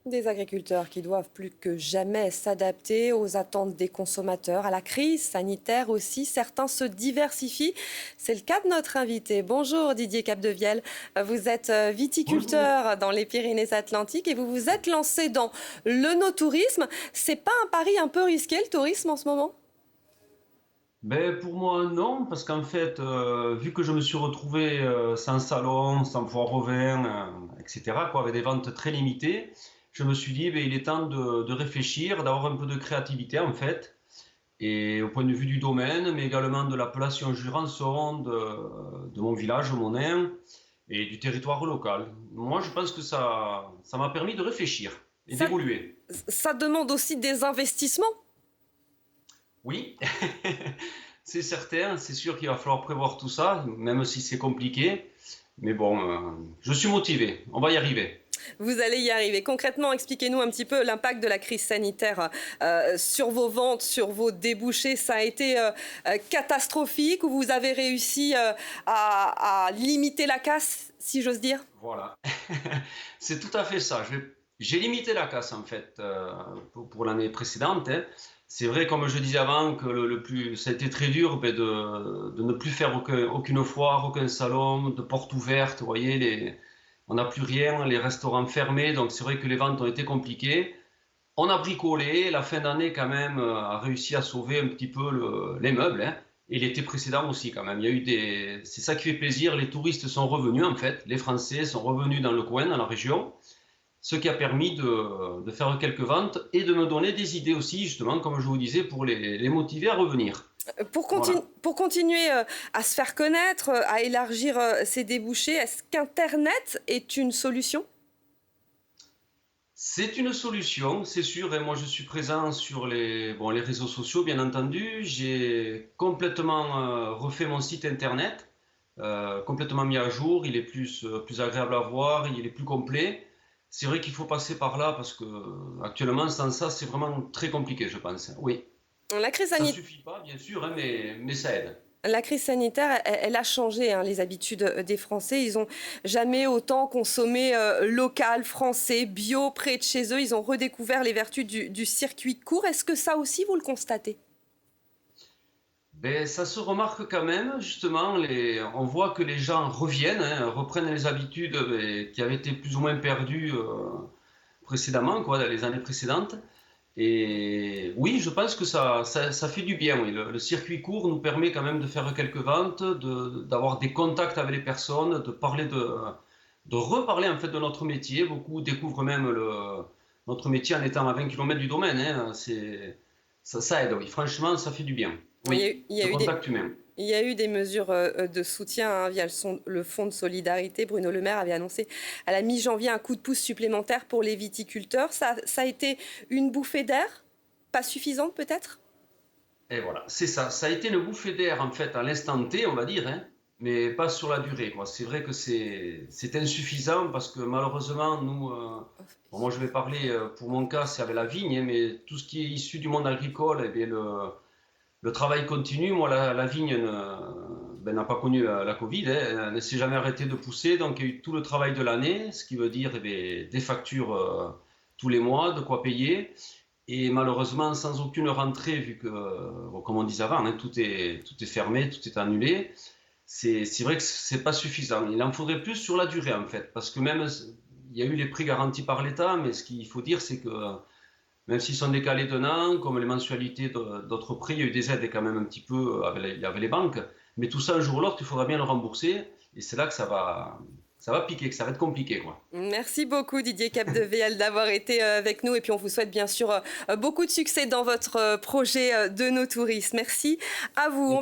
Des agriculteurs qui doivent plus que jamais s'adapter aux attentes des consommateurs, à la crise sanitaire aussi. Certains se diversifient. C'est le cas de notre invité. Bonjour Didier Capdevielle. Vous êtes viticulteur dans les Pyrénées-Atlantiques et vous vous êtes lancé dans l'œnotourisme. C'est pas un pari un peu risqué, le tourisme en ce moment ? Ben, pour moi, non, parce qu'en fait, vu que je me suis retrouvé sans salon, sans foire au vin, etc., quoi, avec des ventes très limitées, je me suis dit, ben, il est temps de réfléchir, d'avoir un peu de créativité, en fait, et au point de vue du domaine, mais également de l'appellation Jurançon, de mon village, Monin, et du territoire local. Moi, je pense que ça m'a permis de réfléchir et Ça, d'évoluer. ça demande aussi des investissements. Oui, c'est certain, c'est sûr qu'il va falloir prévoir tout ça, même si c'est compliqué. Mais bon, je suis motivé, on va y arriver. Vous allez y arriver. Concrètement, expliquez-nous un petit peu l'impact de la crise sanitaire sur vos ventes, sur vos débouchés. Ça a été catastrophique ou vous avez réussi à limiter la casse, si j'ose dire ? Voilà, c'est tout à fait ça. J'ai limité la casse en fait pour l'année précédente, hein. C'est vrai, comme je disais avant, que ça a été très dur ben, de ne plus faire aucune foire, aucun salon, de portes ouvertes. Vous voyez, on n'a plus rien, les restaurants fermés, donc c'est vrai que les ventes ont été compliquées. On a bricolé, la fin d'année quand même a réussi à sauver un petit peu les meubles, hein. Et l'été précédent aussi quand même. C'est ça qui fait plaisir, les touristes sont revenus en fait, les Français sont revenus dans le coin, dans la région, ce qui a permis de faire quelques ventes et de me donner des idées aussi, justement, comme je vous disais, pour les motiver à revenir. Voilà. Pour continuer à se faire connaître, à élargir ses débouchés, est-ce qu'Internet est une solution ? C'est une solution, c'est sûr. Et moi, je suis présent sur les réseaux sociaux, bien entendu. J'ai complètement refait mon site internet, complètement mis à jour. Il est plus agréable à voir, il est plus complet. C'est vrai qu'il faut passer par là parce que actuellement, sans ça, c'est vraiment très compliqué, je pense. Oui, La crise ça sanitaire. suffit pas, bien sûr, hein, mais ça aide. La crise sanitaire, elle a changé les habitudes des Français. Ils n'ont jamais autant consommé local, français, bio, près de chez eux. Ils ont redécouvert les vertus du circuit court. Est-ce que ça aussi, vous le constatez ? Ben, ça se remarque quand même, justement, on voit que les gens reviennent, hein, reprennent les habitudes qui avaient été plus ou moins perdues précédemment, quoi, dans les années précédentes. Et oui, je pense que ça fait du bien. Oui. Le circuit court nous permet quand même de faire quelques ventes, d'avoir des contacts avec les personnes, de reparler en fait de notre métier. Beaucoup découvrent même notre métier en étant à 20 km du domaine, hein. Ça aide, oui. Franchement, ça fait du bien. il y, a, Oui, il y le a eu des, contact humain. il y a eu des mesures de soutien via le fonds de solidarité. Bruno Le Maire avait annoncé à la mi-janvier un coup de pouce supplémentaire pour les viticulteurs. Ça a été une bouffée d'air, pas suffisante peut-être ? Et voilà, c'est ça. Ça a été une bouffée d'air en fait à l'instant T, on va dire, hein, mais pas sur la durée, quoi. C'est vrai que c'est insuffisant parce que malheureusement, nous, bon, moi je vais parler pour mon cas, c'est avec la vigne, hein, mais tout ce qui est issu du monde agricole, eh bien, le travail continue. Moi, la vigne n'a pas connu la Covid, hein, elle ne s'est jamais arrêtée de pousser, donc il y a eu tout le travail de l'année, ce qui veut dire eh bien, des factures tous les mois, de quoi payer. Et malheureusement, sans aucune rentrée, vu que, bon, comme on disait avant, hein, tout est fermé, tout est annulé, c'est vrai que c'est pas suffisant. Il en faudrait plus sur la durée, en fait, parce que même, il y a eu les prix garantis par l'État, mais ce qu'il faut dire, c'est que même s'ils sont décalés d'un an, comme les mensualités d'autres prix, il y a eu des aides quand même un petit peu avec les banques, mais tout ça, un jour ou l'autre, il faudra bien le rembourser, et c'est là que ça va piquer, que ça va être compliqué, quoi. Merci beaucoup Didier Capdevielle d'avoir été avec nous et puis on vous souhaite bien sûr beaucoup de succès dans votre projet de no tourisme. Merci à vous.